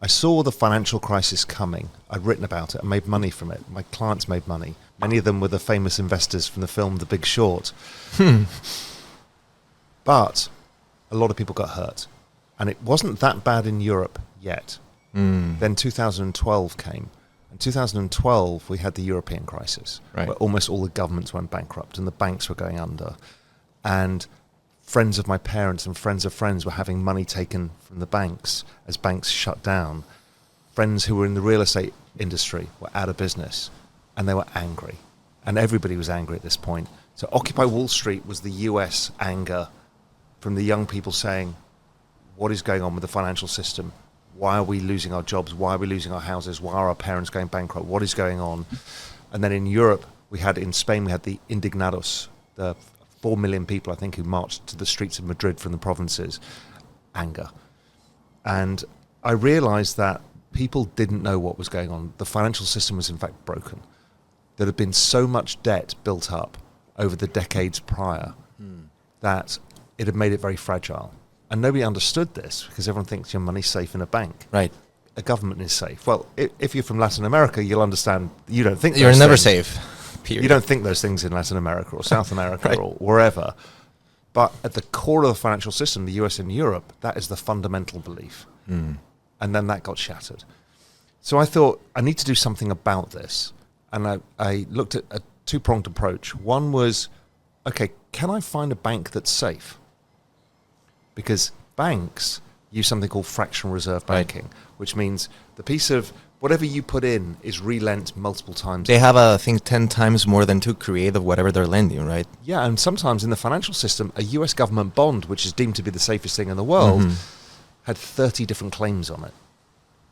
I saw the financial crisis coming. I'd written about it. I made money from it. My clients made money. Many of them were the famous investors from the film The Big Short. But a lot of people got hurt. And it wasn't that bad in Europe yet. Then 2012 came. In 2012, we had the European crisis, where almost all the governments went bankrupt and the banks were going under. And friends of my parents and friends of friends were having money taken from the banks as banks shut down. Friends who were in the real estate industry were out of business, and they were angry. And everybody was angry at this point. So Occupy Wall Street was the US anger from the young people saying, what is going on with the financial system? Why are we losing our jobs? Why are we losing our houses? Why are our parents going bankrupt? What is going on? And then in Europe, in Spain, we had the Indignados, the 4 million people, I think, who marched to the streets of Madrid from the provinces. Anger. And I realized that people didn't know what was going on. The financial system was, in fact, broken. There had been so much debt built up over the decades prior that it had made it very fragile. And nobody understood this because everyone thinks your money's safe in a bank. Right. A government is safe. Well, if you're from Latin America, you'll understand you don't think you're those never things. safe. Period. You don't think those things in Latin America or South America or wherever. But at the core of the financial system, the US and Europe, that is the fundamental belief. And then that got shattered. So I thought, I need to do something about this. And I looked at a two-pronged approach. One was, okay, can I find a bank that's safe? Because banks use something called fractional reserve banking, which means the piece of whatever you put in is relent multiple times. They have, I think, 10 times more than to create of whatever they're lending, right? Yeah, and sometimes in the financial system, a US government bond, which is deemed to be the safest thing in the world, had 30 different claims on it.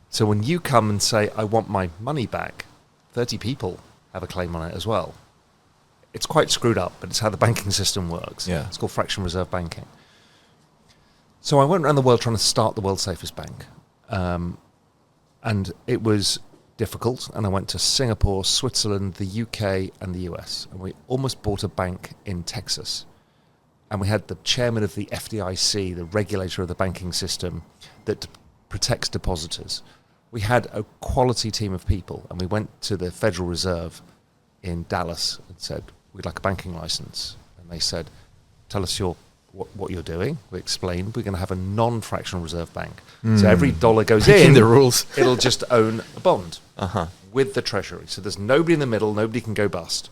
So when you come and say, I want my money back, 30 people have a claim on it as well. It's quite screwed up, but it's how the banking system works. Yeah. It's called fractional reserve banking. So I went around the world trying to start the world's safest bank. And it was difficult. And I went to Singapore, Switzerland, the UK, and the US. And we almost bought a bank in Texas. And we had the chairman of the FDIC, the regulator of the banking system that protects depositors. We had a quality team of people. And we went to the Federal Reserve in Dallas and said, we'd like a banking license. And they said, tell us what you're doing. We explained we're going to have a non-fractional reserve bank. So every dollar goes in, the rules. it'll just own a bond with the treasury. So there's nobody in the middle, nobody can go bust.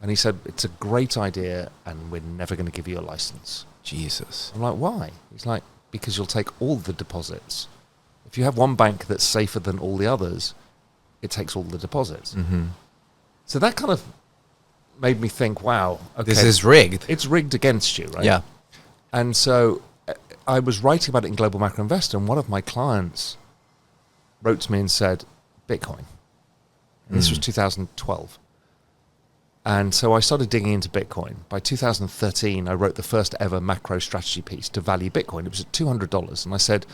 And he said, it's a great idea and we're never going to give you a license. Jesus. I'm like, why? He's like, because you'll take all the deposits. If you have one bank that's safer than all the others, it takes all the deposits. So that kind of made me think, wow, okay, this is rigged. It's rigged against you, right? Yeah. And so I was writing about it in Global Macro Investor, and one of my clients wrote to me and said, Bitcoin. And this was 2012. And so I started digging into Bitcoin. By 2013, I wrote the first ever macro strategy piece to value Bitcoin. It was at $200. And I said,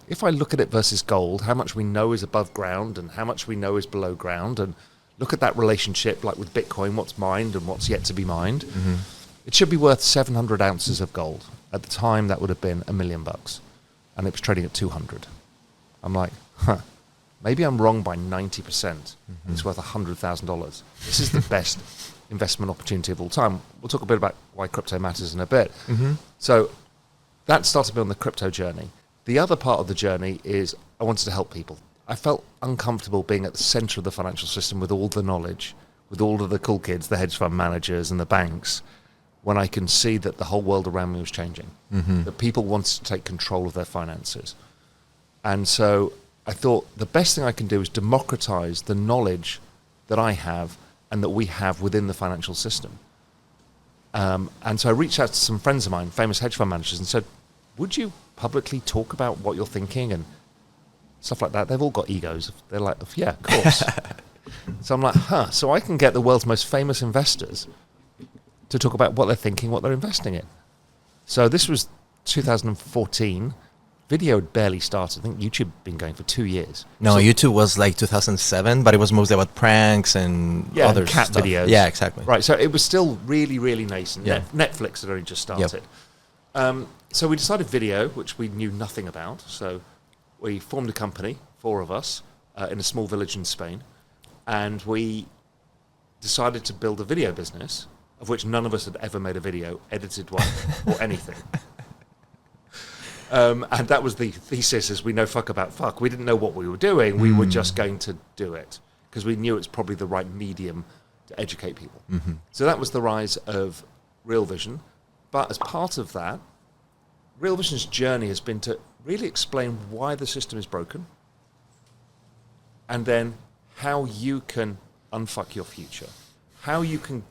if I look at it versus gold, how much we know is above ground and how much we know is below ground, and look at that relationship, like with Bitcoin, what's mined and what's yet to be mined. It should be worth 700 ounces of gold. At the time, that would have been $1 million. And it was trading at 200. I'm like, maybe I'm wrong by 90%. It's worth $100,000. This is the best investment opportunity of all time. We'll talk a bit about why crypto matters in a bit. So that started me on the crypto journey. The other part of the journey is I wanted to help people. I felt uncomfortable being at the center of the financial system with all the knowledge, with all of the cool kids, the hedge fund managers and the banks, when I can see that the whole world around me was changing, that people wanted to take control of their finances. And so I thought the best thing I can do is democratize the knowledge that I have and that we have within the financial system. And so I reached out to some friends of mine, famous hedge fund managers, and said, would you publicly talk about what you're thinking and stuff like that? They've all got egos. They're like, yeah, of course. So I'm like, so I can get the world's most famous investors to talk about what they're thinking, what they're investing in. So this was 2014. Video had barely started. I think YouTube had been going for 2 years. No, so YouTube was like 2007, but it was mostly about pranks and other and cat stuff. videos. Yeah, exactly. Right, so it was still really, really nascent. Yeah. Netflix had only just started. So we decided video, which we knew nothing about. So we formed a company, 4 of us, in a small village in Spain, and we decided to build a video business, of which none of us had ever made a video, edited one, or anything. And that was the thesis, is we know fuck about fuck. We didn't know what we were doing. We were just going to do it because we knew it's probably the right medium to educate people. So that was the rise of Real Vision. But as part of that, Real Vision's journey has been to really explain why the system is broken and then how you can unfuck your future, how you can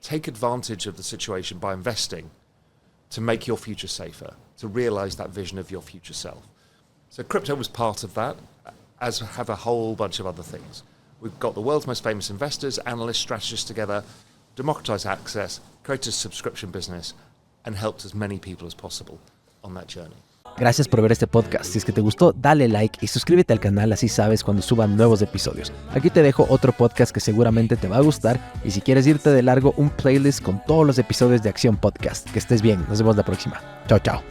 take advantage of the situation by investing to make your future safer, to realize that vision of your future self. So crypto was part of that, as have a whole bunch of other things. We've got the world's most famous investors, analysts, strategists together, democratized access, created a subscription business, and helped as many people as possible on that journey. Gracias por ver este podcast. Si es que te gustó, dale like y suscríbete al canal, así sabes cuando suban nuevos episodios. Aquí te dejo otro podcast que seguramente te va a gustar, y si quieres irte de largo, un playlist con todos los episodios de Acción Podcast. Que estés bien, nos vemos la próxima. Chao, chao.